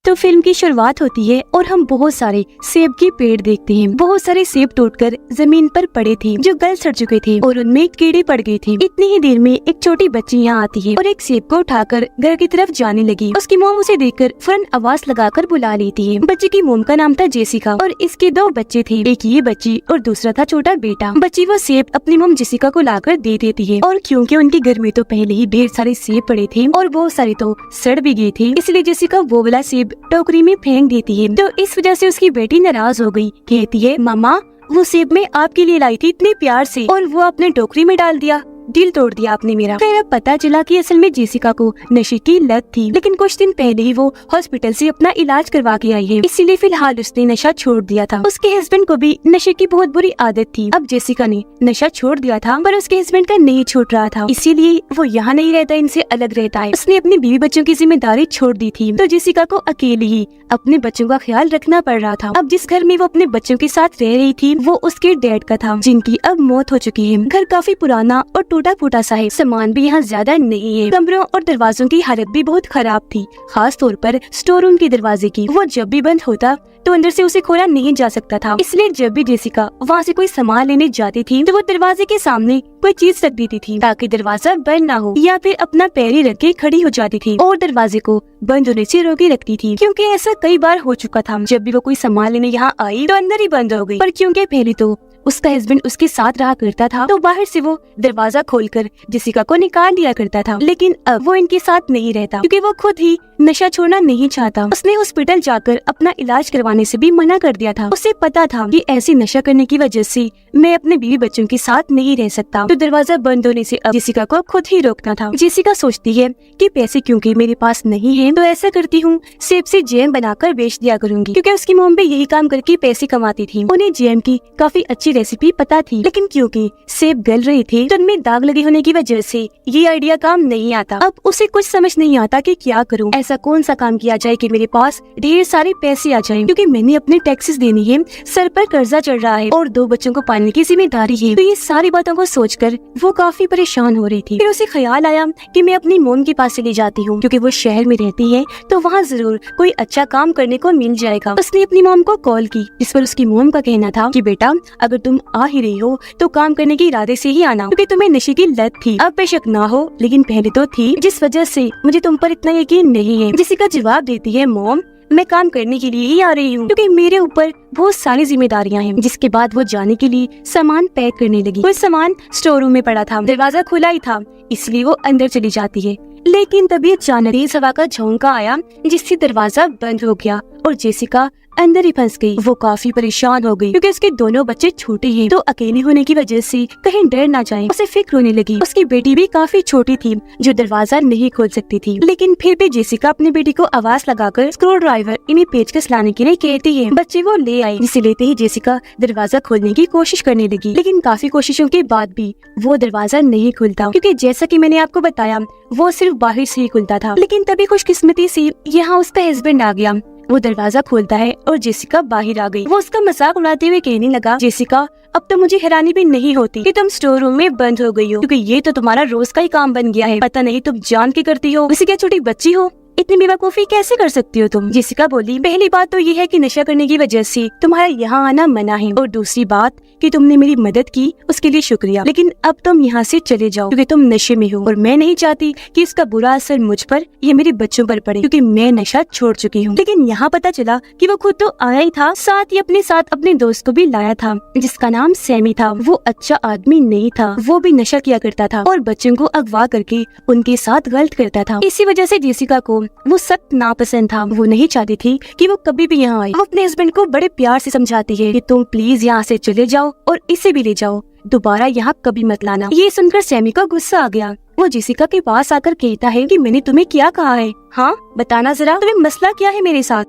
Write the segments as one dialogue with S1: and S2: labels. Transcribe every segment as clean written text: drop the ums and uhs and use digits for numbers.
S1: तो फिल्म की शुरुआत होती है और हम बहुत सारे सेब के पेड़ देखते हैं। बहुत सारे सेब टूटकर जमीन पर पड़े थे जो गल सड़ चुके थे और उनमें कीड़े पड़ गए थे। इतनी ही देर में एक छोटी बच्ची यहाँ आती है और एक सेब को उठाकर घर की तरफ जाने लगी। उसकी मोम उसे देखकर फौरन आवाज लगाकर बुला लेती है। बच्ची की मोम का नाम था जेसिका और इसके 2 बच्चे थे, एक ये बच्ची और दूसरा था छोटा बेटा। बच्ची वो सेब अपनी मोम जेसिका को लाकर दे देती है और क्योंकि उनके घर में तो पहले ही ढेर सारे सेब पड़े थे और बहुत सारे तो सड़ भी गए थे, इसलिए जेसिका वो वाला सेब टोकरी में फेंक देती है। तो इस वजह से उसकी बेटी नाराज हो गई, कहती है मामा वो सेब मैं आपके लिए लाई थी इतने प्यार से और वो आपने टोकरी में डाल दिया, दिल तोड़ दिया आपने मेरा। फिर अब पता चला कि असल में जेसिका को नशे की लत थी, लेकिन कुछ दिन पहले ही वो हॉस्पिटल से अपना इलाज करवा के आई है, इसीलिए फिलहाल उसने नशा छोड़ दिया था। उसके हस्बैंड को भी नशे की बहुत बुरी आदत थी। अब जेसिका ने नशा छोड़ दिया था पर उसके हस्बैंड का नहीं छूट रहा था, इसीलिए वो यहाँ नहीं रहता, इनसे अलग रहता है। उसने अपनी बीवी बच्चों की जिम्मेदारी छोड़ दी थी, तो जेसिका को अकेले ही अपने बच्चों का ख्याल रखना पड़ रहा था। अब जिस घर में वो अपने बच्चों के साथ रह रही थी वो उसके डैड का था, जिनकी अब मौत हो चुकी है। घर काफी पुराना और टूटा फूटा सा है, सामान भी यहाँ ज्यादा नहीं है। कमरों और दरवाजों की हालत भी बहुत खराब थी, खास तौर पर स्टोर रूम के दरवाजे की। वो जब भी बंद होता तो अंदर से उसे खोला नहीं जा सकता था, इसलिए जब भी जेसिका वहाँ से कोई सामान लेने जाती थी तो वो दरवाजे के सामने कोई चीज रख देती थी ताकि दरवाजा बंद ना हो, या फिर अपना पैर ही रख के खड़ी हो जाती थी और दरवाजे को बंद होने से रोके रखती थी। क्योंकि ऐसा कई बार हो चुका था, जब भी वो कोई सामान लेने यहाँ आई तो अंदर ही बंद हो गई। पर क्योंकि पहले तो उसका हस्बैंड उसके साथ रहा करता था तो बाहर से वो दरवाजा खोलकर जेसिका को निकाल दिया करता था, लेकिन अब वो इनके साथ नहीं रहता क्योंकि वो खुद ही नशा छोड़ना नहीं चाहता। उसने हॉस्पिटल जाकर अपना इलाज करवाने से भी मना कर दिया था। उसे पता था कि ऐसी नशा करने की वजह से मैं अपने बीवी बच्चों के साथ नहीं रह सकता, तो दरवाजा बंद होने से अब जेसिका को खुद ही रोकना था। जेसिका सोचती है कि पैसे क्योंकि मेरे पास नहीं है तो ऐसा करती हूँ सेब से जैम बनाकर बेच दिया करूंगी, क्योंकि उसकी मॉम भी यही काम करके पैसे कमाती थी। उन्हें जैम की काफी अच्छी रेसिपी पता थी, लेकिन क्योंकि सेब गल रहे थे तो उनमें दाग लगे होने की वजह से ये आइडिया काम नहीं आता। अब उसे कुछ समझ नहीं आता कि क्या करूं, ऐसा कौन सा काम किया जाए कि मेरे पास ढेर सारे पैसे आ जाएं, क्योंकि मैंने अपने टैक्सेस देनी है, सर पर कर्जा चढ़ रहा है और 2 बच्चों को पालने की जिम्मेदारी है। तो ये सारी बातों को सोचकर वो काफी परेशान हो रही थी। फिर उसे ख्याल आया कि मैं अपनी मोम के पास चली जाती हूँ, क्योंकि वो शहर में रहती है तो वहाँ जरूर कोई अच्छा काम करने को मिल जाएगा। उसने अपनी मोम को कॉल की, जिस पर उसकी मोम का कहना था कि बेटा अगर तुम आ ही रही हो तो काम करने के इरादे से ही आना, क्योंकि तुम्हें नशे की लत थी, अब बेशक ना हो लेकिन पहले तो थी, जिस वजह से मुझे तुम पर इतना यकीन नहीं है। जेसिका जवाब देती है मॉम मैं काम करने के लिए ही आ रही हूँ, क्योंकि मेरे ऊपर बहुत सारी जिम्मेदारियां हैं। जिसके बाद वो जाने के लिए सामान पैक करने लगी। कुछ सामान स्टोर रूम में पड़ा था, दरवाजा खुला ही था, इसलिए वो अंदर चली जाती है। लेकिन तभी अचानक तेज हवा का झोंका आया जिससे दरवाजा बंद हो गया और जेसिका अंदर ही फंस गई। वो काफी परेशान हो गई क्योंकि उसके दोनों बच्चे छोटे हैं, तो अकेले होने की वजह से कहीं डर ना जाए उसे फिक्र होने लगी। उसकी बेटी भी काफी छोटी थी जो दरवाजा नहीं खोल सकती थी, लेकिन फिर भी जेसिका अपनी बेटी को आवाज लगाकर स्क्रू ड्राइवर इन्हें पेचकस लाने के लिए कहती है। बच्चे वो ले आई, जिसे लेते ही जेसिका दरवाजा खोलने की कोशिश करने लगी, लेकिन काफी कोशिशों के बाद भी वो दरवाजा नहीं खुलता, क्योंकि जैसा कि मैंने आपको बताया वो सिर्फ बाहर से ही खुलता था। लेकिन तभी खुशकिस्मती से यहाँ उसका हस्बैंड आ गया। वो दरवाजा खोलता है और जेसिका बाहर आ गई। वो उसका मजाक उड़ाते हुए कहने लगा जेसिका अब तो मुझे हैरानी भी नहीं होती कि तुम स्टोर रूम में बंद हो गई हो, क्योंकि ये तो तुम्हारा रोज का ही काम बन गया है। पता नहीं तुम जान के करती हो, उसे क्या छोटी बच्ची हो, इतनी बेवकूफी कैसे कर सकती हो तुम। जेसिका बोली पहली बात तो ये है कि नशा करने की वजह से तुम्हारा यहाँ आना मना है, और दूसरी बात कि तुमने मेरी मदद की उसके लिए शुक्रिया, लेकिन अब तुम यहाँ से चले जाओ क्योंकि तुम नशे में हो और मैं नहीं चाहती कि इसका बुरा असर मुझ पर या मेरे बच्चों पर पड़े, क्योंकि मैं नशा छोड़ चुकी हूँ। लेकिन यहाँ पता चला कि वो खुद तो आया ही था, साथ ही अपने साथ अपने दोस्त को भी लाया था जिसका नाम सैमी था। वो अच्छा आदमी नहीं था, वो भी नशा किया करता था और बच्चों को अगवा करके उनके साथ गलत करता था। इसी वजह से जेसिका को वो सख्त नापसंद था। वो नहीं चाहती थी कि वो कभी भी यहाँ आए। वो अपने हस्बैंड को बड़े प्यार से समझाती है कि तुम प्लीज यहाँ से चले जाओ और इसे भी ले जाओ, दोबारा यहाँ कभी मत लाना। ये सुनकर सैमी को गुस्सा आ गया। वो जेसिका के पास आकर कहता है कि मैंने तुम्हें क्या कहा है, हाँ बताना जरा, तुम्हें मसला क्या है मेरे साथ।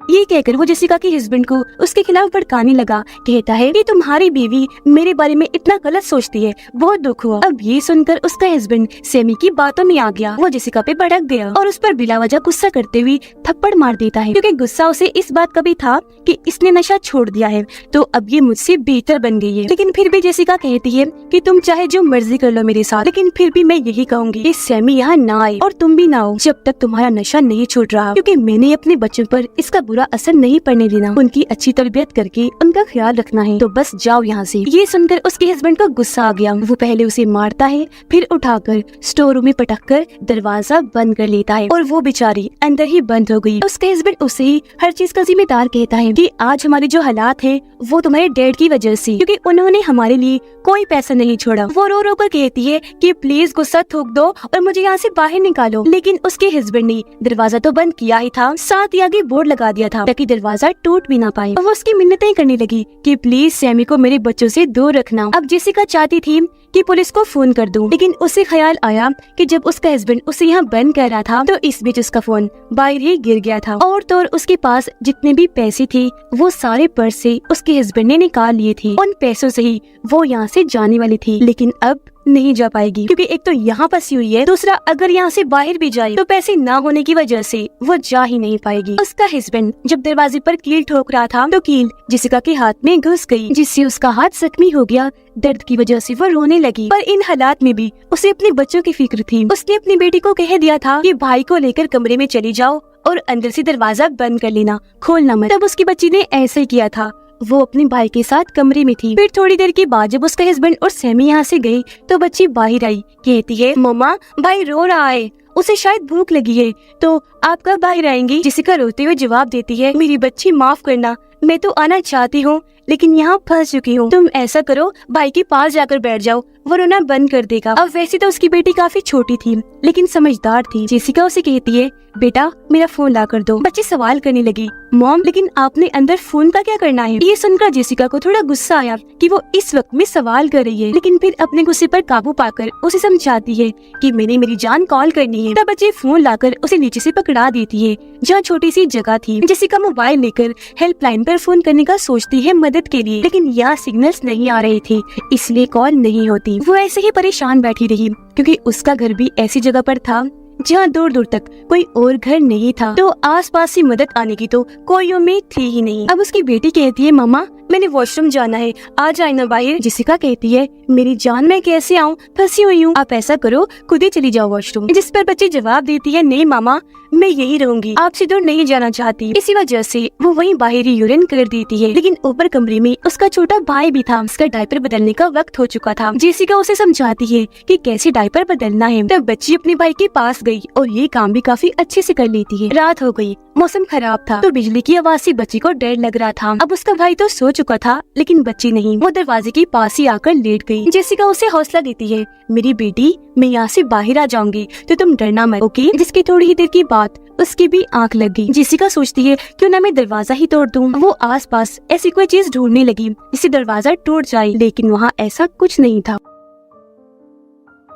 S1: ये कहकर वो जेसिका के हस्बैंड को उसके खिलाफ भड़काने लगा। कहता है कि तुम्हारी बीवी मेरे बारे में इतना गलत सोचती है, बहुत दुख हुआ। अब ये सुनकर उसका हस्बैंड सैमी की बातों में आ गया। वो जेसिका पे भड़क गया और उस पर बिला वजह गुस्सा करते हुए थप्पड़ मार देता है, क्योंकि गुस्सा उसे इस बात का भी था कि इसने नशा छोड़ दिया है तो अब ये मुझसे बेहतर बन गई है। लेकिन फिर भी जेसिका कहती है कि तुम चाहे जो मर्जी कर लो मेरे साथ, लेकिन फिर भी मैं यही कहूंगी कि सैमी यहाँ ना आए और तुम भी ना आओ जब तक तुम्हारा नशा नहीं छूट रहा, क्योंकि मैंने अपने बच्चों पर इसका बुरा असर नहीं पड़ने देना। उनकी अच्छी तरबियत करके उनका ख्याल रखना है, तो बस जाओ यहाँ से। ये सुनकर उसके हस्बैंड को गुस्सा आ गया। वो पहले उसे मारता है, फिर उठाकर स्टोर रूम में पटक कर दरवाजा बंद कर लेता है और वो बेचारी अंदर ही बंद हो गई। उसके हस्बैंड उसे ही हर चीज का जिम्मेदार कहता है कि आज हमारे जो हालात है वो तुम्हारे डैड की वजह से, क्योंकि उन्होंने हमारे लिए कोई पैसा नहीं छोड़ा। वो रो रो कर कहती है कि प्लीज गुस्सा थूक दो और मुझे यहाँ से बाहर निकालो, लेकिन उसके हस्बैंड ने दरवाजा तो बंद किया ही था, साथ ही आगे बोर्ड लगा दिया था ताकि दरवाजा टूट भी ना पाए। वो उसकी मिन्नतें करने लगी कि प्लीज सैमी को मेरे बच्चों से दूर रखना। अब जेसिका चाहती थी कि पुलिस को फोन कर दूं, लेकिन उसे ख्याल आया कि जब उसका हस्बैंड उसे यहाँ बंद कर रहा था तो इस बीच उसका फोन बाहर ही गिर गया था और तो और उसके पास जितने भी पैसे थे वो सारे पर्स से उसके हस्बैंड ने निकाल लिए थे। उन पैसों से ही वो यहाँ से जाने वाली थी, लेकिन अब नहीं जा पाएगी, क्योंकि एक तो यहाँ फंसी हुई है, दूसरा अगर यहाँ से बाहर भी जाए तो पैसे ना होने की वजह से वो जा ही नहीं पाएगी। उसका हस्बैंड जब दरवाजे पर कील ठोक रहा था तो कील जेसिका के हाथ में घुस गई, जिससे उसका हाथ जख्मी हो गया। दर्द की वजह से वो रोने लगी, पर इन हालात में भी उसे अपने बच्चों की फिक्र थी। उसने अपनी बेटी को कह दिया था कि भाई को लेकर कमरे में चली जाओ और अंदर से दरवाजा बंद कर लेना, खोलना मत। तब उसकी बच्ची ने ऐसा ही किया था। वो अपने भाई के साथ कमरे में थी। फिर थोड़ी देर के बाद जब उसका हस्बैंड और सैमी यहाँ से गई तो बच्ची बाहर आई। कहती है मम्मा भाई रो रहा है, उसे शायद भूख लगी है, तो आप कब बाहर आएंगी? जेसिका रोते हुए जवाब देती है मेरी बच्ची माफ करना, मैं तो आना चाहती हूँ लेकिन यहाँ फंस चुकी हूँ। तुम ऐसा करो भाई के पास जाकर बैठ जाओ, वो रोना बंद कर देगा। अब वैसे तो उसकी बेटी काफी छोटी थी लेकिन समझदार थी। जेसिका उसे कहती है बेटा मेरा फोन ला कर दो। बच्ची सवाल करने लगी मॉम लेकिन आपने अंदर फोन का क्या करना है? ये सुनकर जेसिका को थोड़ा गुस्सा आया कि वो इस वक्त में सवाल कर रही है, लेकिन फिर अपने गुस्से पर काबू पाकर उसे समझाती है कि मैंने मेरी जान कॉल करनी है। तब बच्ची फोन लाकर उसे नीचे से पकड़ा देती है जहाँ छोटी सी जगह थी। जेसिका मोबाइल लेकर हेल्पलाइन पर फोन करने का सोचती है मदद के लिए, लेकिन यहाँ सिग्नल्स नहीं आ रहे थे इसलिए कॉल नहीं होती। वो ऐसे ही परेशान बैठी रही क्योंकि उसका घर भी ऐसी जगह पर था जहाँ दूर दूर तक कोई और घर नहीं था, तो आसपास से मदद आने की तो कोई उम्मीद थी ही नहीं। अब उसकी बेटी कहती है मामा मैंने वॉशरूम जाना है, आ जाए ना बाहर। जेसिका कहती है मेरी जान मैं कैसे आऊँ, फंसी हुई हूँ, आप ऐसा करो खुद ही चली जाओ वॉशरूम। जिस पर बच्ची जवाब देती है नहीं मामा मैं यही रहूंगी, आपसे दूर नहीं जाना चाहती। इसी वजह से वो वहीं बाहर ही यूरिन कर देती है, लेकिन ऊपर कमरे में उसका छोटा भाई भी था। उसका डायपर बदलने का वक्त हो चुका था। जेसिका उसे समझाती है कि कैसे डायपर बदलना है। तब बच्ची अपने भाई के पास गई और ये काम भी काफी अच्छे से कर लेती है। रात हो गई, मौसम खराब था तो बिजली की आवाज से बच्ची को डर लग रहा था। अब उसका भाई तो सो चुका था लेकिन बच्ची नहीं, वो दरवाजे के पास ही आकर लेट गई। जेसिका उसे हौसला देती है मेरी बेटी मैं यहाँ से बाहर आ जाऊंगी तो तुम डरना मत, ओके? जिसकी थोड़ी ही देर की बात उसकी भी आंख लग गई। जेसिका सोचती है क्यों ना मैं दरवाजा ही तोड़ दूं। वो आसपास ऐसी कोई चीज ढूंढने लगी जिससे दरवाजा टूट जाए, लेकिन वहाँ ऐसा कुछ नहीं था।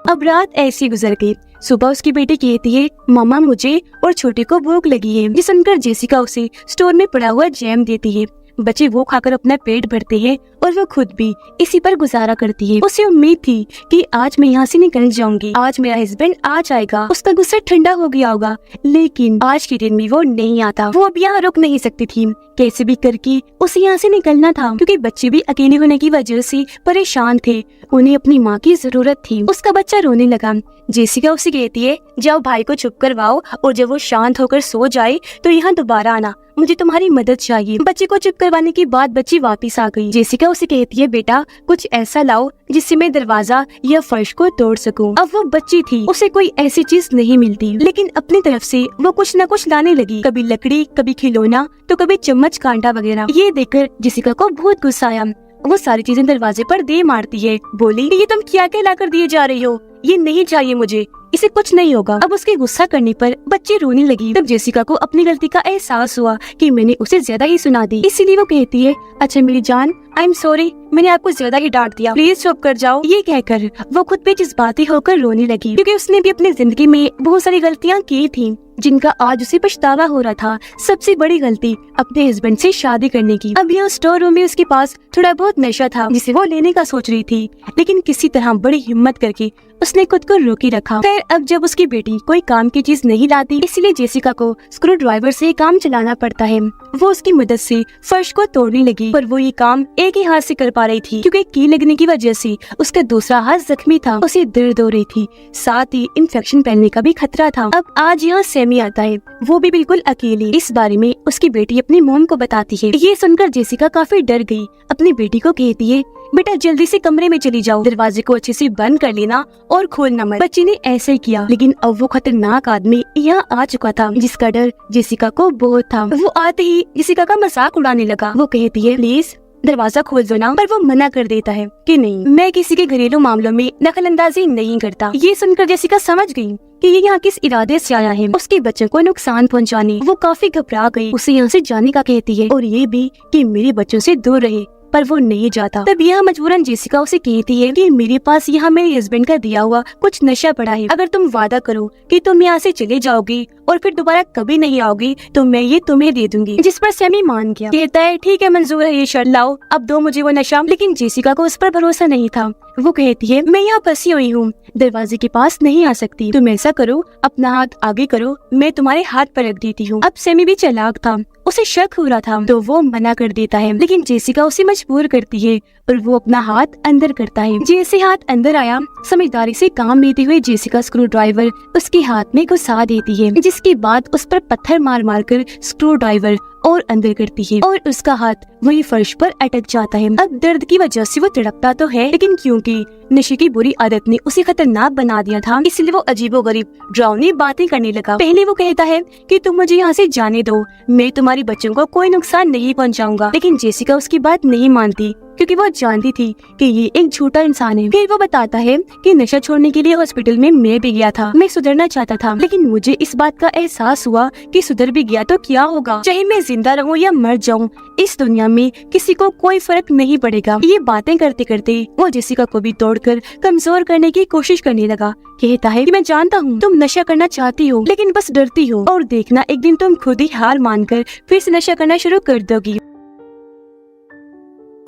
S1: अब रात ऐसी गुजर गई। सुबह उसकी बेटी कहती है मामा मुझे और छोटे को भूख लगी है। ये सुनकर जेसिका उसे स्टोर में पड़ा हुआ जैम देती है। बच्चे वो खाकर अपना पेट भरते हैं और वो खुद भी इसी पर गुजारा करती है। उसे उम्मीद थी कि आज मैं यहाँ से निकल जाऊंगी, आज मेरा हस्बैंड आ जाएगा, उसका गुस्सा ठंडा हो गया होगा, लेकिन आज के दिन में वो नहीं आता। वो अब यहाँ रुक नहीं सकती थी, कैसे भी करके उसे यहाँ से निकलना था, क्योंकि बच्चे भी अकेले होने की वजह से परेशान थे, उन्हें अपनी माँ की जरूरत थी। उसका बच्चा रोने लगा। जेसिका उसे कहती है जाओ भाई को चुप करवाओ और जब वो शांत होकर सो जाए तो यहाँ दोबारा आना, मुझे तुम्हारी मदद चाहिए। बच्चे को चुप करवाने के बाद बच्ची वापस आ गई। जेसिका उसे कहती है बेटा कुछ ऐसा लाओ जिससे मैं दरवाजा या फर्श को तोड़ सकूं। अब वो बच्ची थी, उसे कोई ऐसी चीज नहीं मिलती, लेकिन अपनी तरफ से वो कुछ न कुछ लाने लगी, कभी लकड़ी, कभी खिलौना, तो कभी चम्मच कांटा वगैरह। ये देखकर जेसिका को बहुत गुस्सा आया। वो सारी चीजें दरवाजे पर दे मारती है, बोली ये तुम क्या ला कर दिए जा रही हो, ये नहीं चाहिए मुझे, इसे कुछ नहीं होगा। अब उसके गुस्सा करने पर बच्ची रोने लगी। तब जेसिका को अपनी गलती का एहसास हुआ कि मैंने उसे ज्यादा ही सुना दी, इसीलिए वो कहती है अच्छा मेरी जान आई एम सॉरी, मैंने आपको ज्यादा ही डांट दिया, प्लीज चुप कर जाओ। ये कहकर वो खुद पे जज्बाती होकर रोने लगी, क्योंकि उसने भी अपनी जिंदगी में बहुत सारी गलतियाँ की थी जिनका आज उसे पछतावा हो रहा था। सबसे बड़ी गलती अपने हस्बैंड से शादी करने की। अब यहाँ स्टोर रूम में उसके पास थोड़ा बहुत नशा था जिसे वो लेने का सोच रही थी, लेकिन किसी तरह बड़ी हिम्मत करके उसने खुद को रोकी रखा। फिर अब जब उसकी बेटी कोई काम की चीज नहीं लाती, इसलिए जेसिका को स्क्रू ड्राइवर से काम चलाना पड़ता है। वो उसकी मदद से फर्श को तोड़ने लगी, पर वो ये काम एक ही हाथ से कर पा रही थी, क्योंकि की लगने की वजह से उसका दूसरा हाथ जख्मी था। उसे दर्द हो रही थी, साथ ही इन्फेक्शन फैलने का भी खतरा था। अब आज यहाँ सैमी आता है, वो भी बिल्कुल अकेली। इस बारे में उसकी बेटी अपनी मॉम को बताती है। ये सुनकर जेसिका काफी डर गई। अपनी बेटी को कहती है, बेटा जल्दी से कमरे में चली जाओ, दरवाजे को अच्छे से बंद कर लेना और खोलना मत। बच्ची ने ऐसे किया, लेकिन अब वो खतरनाक आदमी यहाँ आ चुका था, जिसका डर जेसिका को बहुत था। वो आते ही जेसिका का मजाक उड़ाने लगा। वो कहती है, प्लीज दरवाजा खोल दो ना, पर वो मना कर देता है कि नहीं, मैं किसी के घरेलू मामलों में दखल अंदाजी नहीं करता। ये सुनकर जेसिका समझ गई कि ये यहाँ किस इरादे से आया है, उसके बच्चों को नुकसान पहुँचाने। वो काफी घबरा गई, उसे यहाँ से जाने का कहती है, और ये भी कि मेरे बच्चों से दूर रहे, पर वो नहीं जाता। तब यह मजबूरन जेसिका उसे कहती है कि मेरे पास यहाँ मेरे हस्बैंड का दिया हुआ कुछ नशा पड़ा है, अगर तुम वादा करो कि तुम यहाँ से चले जाओगी और फिर दोबारा कभी नहीं आओगी तो मैं ये तुम्हें दे दूंगी। जिस पर सैमी मान गया, कहता है ठीक है मंजूर है, ये शर्त लाओ, अब दो मुझे वो नशा। लेकिन जेसिका को उस पर भरोसा नहीं था। वो कहती है, मैं यहाँ फंसी हुई हूँ, दरवाजे के पास नहीं आ सकती, तुम ऐसा करो अपना हाथ आगे करो, मैं तुम्हारे हाथ पर रख देती हूँ। अब सैमी भी चालाक था, उसे शक हो रहा था, तो वो मना कर देता है, लेकिन जेसिका उसे मजबूर करती है और वो अपना हाथ अंदर करता है। जैसे हाथ अंदर आया, समझदारी से काम लेते हुए जेसिका स्क्रू ड्राइवर उसके हाथ में घुसा देती है, जिसके बाद उस पर पत्थर मार मार कर स्क्रू ड्राइवर और अंदर करती है और उसका हाथ वही फर्श पर अटक जाता है। अब दर्द की वजह से वो तड़पता तो है, लेकिन क्योंकि नशे की बुरी आदत ने उसे खतरनाक बना दिया था, इसलिए वो अजीबोगरीब डरावनी बातें करने लगा। पहले वो कहता है कि तुम मुझे यहाँ से जाने दो, मैं तुम्हारे बच्चों को कोई नुकसान नहीं पहुँचाऊंगा। लेकिन जेसिका उसकी बात नहीं मानती, क्योंकि वो जानती थी कि ये एक झूठा इंसान है। फिर वो बताता है कि नशा छोड़ने के लिए हॉस्पिटल में मैं भी गया था, मैं सुधरना चाहता था, लेकिन मुझे इस बात का एहसास हुआ कि सुधर भी गया तो क्या होगा, चाहे मैं जिंदा रहूं या मर जाऊं, इस दुनिया में किसी को कोई फर्क नहीं पड़ेगा। ये बातें करते करते वो जेसिका को भी तोड़कर कमजोर करने की कोशिश करने लगा। कहता है कि मैं जानता हूँ तुम नशा करना चाहती हो, लेकिन बस डरती हो, और देखना एक दिन तुम खुद ही हार मानकर फिर से नशा करना शुरू कर दोगी।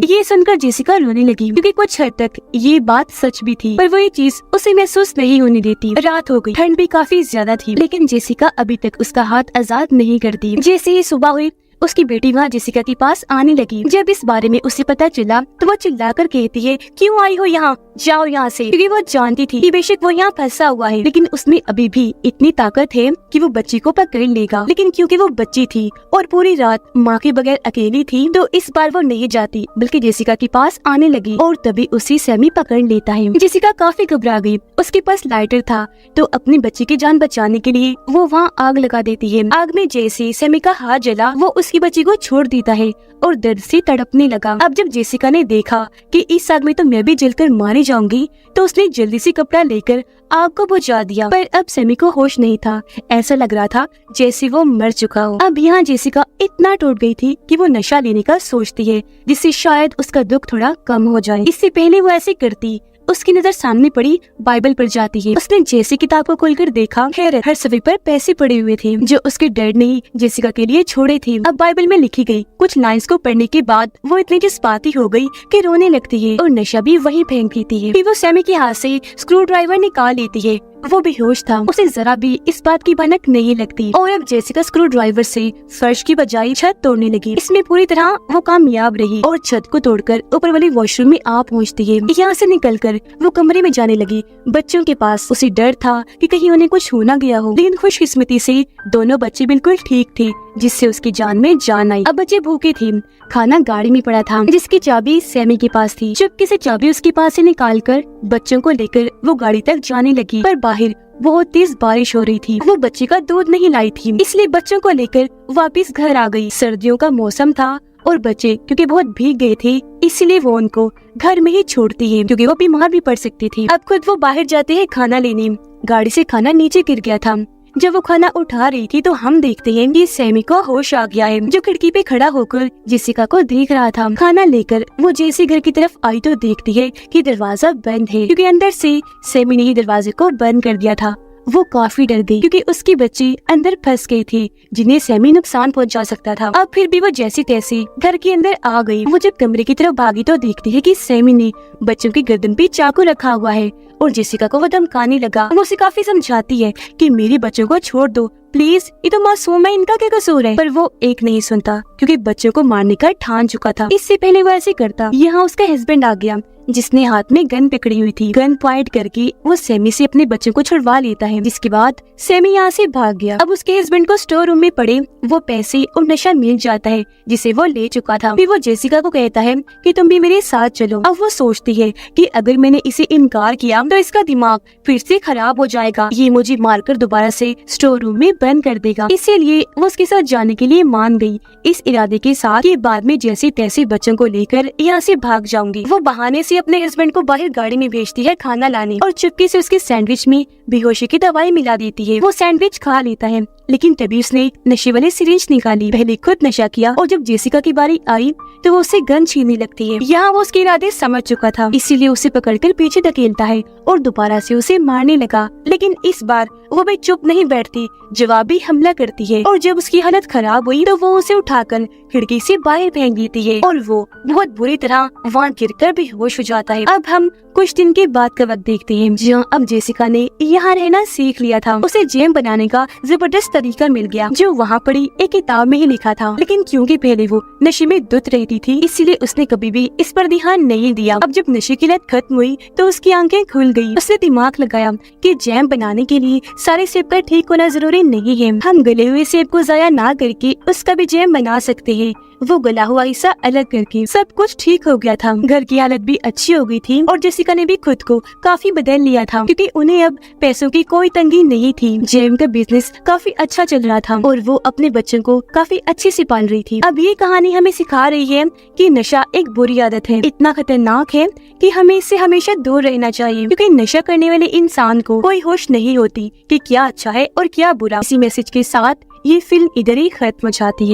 S1: ये सुनकर जेसिका रोने लगी, क्योंकि कुछ हद तक ये बात सच भी थी, पर वो ये चीज उसे महसूस नहीं होने देती। रात हो गई, ठंड भी काफी ज्यादा थी, लेकिन जेसिका अभी तक उसका हाथ आजाद नहीं करती। जैसे ही सुबह हुई, उसकी बेटी वहाँ जेसिका के पास आने लगी। जब इस बारे में उसे पता चला तो वो चिल्लाकर कहती है, क्यों आई हो यहाँ, जाओ यहाँ से। क्योंकि वो जानती थी कि बेशक वो यहाँ फंसा हुआ है, लेकिन उसमें अभी भी इतनी ताकत है कि वो बच्ची को पकड़ लेगा। लेकिन क्योंकि वो बच्ची थी और पूरी रात माँ के बगैर अकेली थी, तो इस बार वो नहीं जाती, बल्कि जेसिका के पास आने लगी, और तभी उसे सैमी पकड़ लेता है। जेसिका काफी घबरा गई, उसके पास लाइटर था, तो अपनी बच्ची की जान बचाने के लिए वो वहाँ आग लगा देती है। आग में जैसे सैमी का हाथ जला, वो उसकी बच्ची को छोड़ देता है और दर्द से तड़पने लगा। अब जब जेसिका ने देखा कि इस आग में तो मैं भी जलकर मारी जाऊंगी, तो उसने जल्दी से कपड़ा लेकर आग को बुझा दिया। पर अब सैमी को होश नहीं था, ऐसा लग रहा था जैसे वो मर चुका हो। अब यहाँ जेसिका इतना टूट गई थी कि वो नशा लेने का सोचती है, जिससे शायद उसका दुख थोड़ा कम हो जाए। इससे पहले वो ऐसे करती, उसकी नजर सामने पड़ी बाइबल पर जाती है। उसने जैसे किताब को खोलकर देखा, खैर हर सफ़े पर पैसे पड़े हुए थे जो उसके डैड ने ही जेसिका के लिए छोड़े थे। अब बाइबल में लिखी गई कुछ लाइंस को पढ़ने के बाद वो इतनी जज्बाती हो गई कि रोने लगती है और नशा भी वहीं फेंक देती है। फिर वो सैमी के हाथ से स्क्रू ड्राइवर निकाल लेती है। वो बेहोश था, उसे जरा भी इस बात की भनक नहीं लगती, और अब जेसिका स्क्रू ड्राइवर से फर्श की बजाय छत तोड़ने लगी। इसमें पूरी तरह वो कामयाब रही और छत को तोड़कर ऊपर वाले वॉशरूम में आ पहुंचती है। यहाँ से निकलकर वो कमरे में जाने लगी। बच्चों के पास उसे डर था कि कहीं उन्हें कुछ हो ना गया हो, लेकिन खुशकिस्मती से दोनों बच्चे बिल्कुल ठीक थे, जिससे उसकी जान में जान आई। अब बच्चे भूखे थे, खाना गाड़ी में पड़ा था, जिसकी चाबी सैमी के पास थी। चुपके से चाबी उसके पास से निकालकर बच्चों को लेकर वो गाड़ी तक जाने लगी, पर बाहर बहुत तेज बारिश हो रही थी। वो बच्चे का दूध नहीं लाई थी, इसलिए बच्चों को लेकर वापस घर आ गई। सर्दियों का मौसम था और बच्चे क्योंकि बहुत भीग गए थे, इसलिए वो उनको घर में ही छोड़ती है, क्योंकि वो बीमार भी पड़ सकती थी। अब खुद वो बाहर जाते हैं खाना लेने। गाड़ी से खाना नीचे गिर गया था, जब वो खाना उठा रही थी तो हम देखते हैं कि सैमी को होश आ गया है, जो खिड़की पे खड़ा होकर जेसिका को देख रहा था। खाना लेकर वो जेसी घर की तरफ आई तो देखती है कि दरवाजा बंद है, क्योंकि अंदर से सैमी ने ही दरवाजे को बंद कर दिया था। वो काफी डर गई क्योंकि उसकी बच्ची अंदर फंस गई थी, जिन्हें सैमी नुकसान पहुंचा सकता था। अब फिर भी वो जैसी तैसी घर के अंदर आ गई। वो जब कमरे की तरफ भागी तो देखती है कि सैमी ने बच्चों की गर्दन पे चाकू रखा हुआ है और जेसिका को वो धमकाने लगा। वो उसे काफी समझाती है कि मेरे बच्चों को छोड़ दो प्लीज, ये तो मासूम है, इनका क्या कसूर है। पर वो एक नहीं सुनता क्योंकि बच्चों को मारने का ठान चुका था। इससे पहले वो ऐसे करता, यहाँ उसका हस्बैंड आ गया जिसने हाथ में गन पकड़ी हुई थी। गन पॉइंट करके वो सैमी से अपने बच्चों को छुड़वा लेता है, जिसके बाद सैमी यहाँ से भाग गया। अब उसके हस्बैंड को स्टोर रूम में पड़े वो पैसे और नशा मिल जाता है जिसे वो ले चुका था। फिर वो जेसिका को कहता है कि तुम भी मेरे साथ चलो। अब वो सोचती है कि अगर मैंने इसे इनकार किया तो इसका दिमाग फिर से खराब हो जाएगा, ये मुझे मारकर दोबारा से स्टोर रूम में बंद कर देगा। इसीलिए वो उसके साथ जाने के लिए मान गई, इस इरादे के साथ कि बाद में जैसे तैसे बच्चों को लेकर यहाँ से भाग जाऊंगी। वो बहाने से अपने हस्बैंड को बाहर गाड़ी में भेजती है खाना लाने और चुपके से उसके सैंडविच में बेहोशी की दवाई मिला देती है। वो सैंडविच खा लेता है, लेकिन तभी उसने नशे वाले सिरिंज निकाली। पहले खुद नशा किया और जब जेसिका की बारी आई तो वो उसे गन छीनने लगती है। यहाँ वो उसके इरादे समझ चुका था, इसीलिए उसे पकड़कर पीछे धकेलता है और दोबारा से उसे मारने लगा। लेकिन इस बार वो भी चुप नहीं बैठती, जवाबी हमला करती है और जब उसकी हालत खराब हुई तो वो उसे उठाकर खिड़की से बाहर फेंक देती है और वो बहुत बुरी तरह वहाँ गिरकर बेहोश हो जाता है। अब हम कुछ दिन के बाद का वक्त देखते हैं, जहाँ अब जेसिका ने यहाँ रहना सीख लिया था। उसे जैम बनाने का जबरदस्त तरीका मिल गया जो वहाँ पड़ी एक किताब में ही लिखा था, लेकिन क्योंकि पहले वो नशे में धुत रहती थी इसीलिए उसने कभी भी इस पर ध्यान नहीं दिया। अब जब नशे की लत खत्म हुई तो उसकी आंखें खुल गई। उसने दिमाग लगाया कि जैम बनाने के लिए सारे सेब का ठीक होना जरूरी नहीं है, हम गले हुए सेब को जाया ना करके उसका भी जैम बना सकते हैं। वो गला हुआ हिस्सा अलग करके सब कुछ ठीक हो गया था। घर की हालत भी अच्छी हो गई थी और जेसिका ने भी खुद को काफी बदल लिया था क्योंकि उन्हें अब पैसों की कोई तंगी नहीं थी। जैम का बिजनेस काफी अच्छा चल रहा था और वो अपने बच्चों को काफी अच्छे से पाल रही थी। अब ये कहानी हमें सिखा रही है कि नशा एक बुरी आदत है, इतना खतरनाक है कि हमें इससे हमेशा दूर रहना चाहिए, क्योंकि नशा करने वाले इंसान को कोई होश नहीं होती कि क्या अच्छा है और क्या बुरा। इसी मैसेज के साथ ये फिल्म इधर ही खत्म हो जाती है।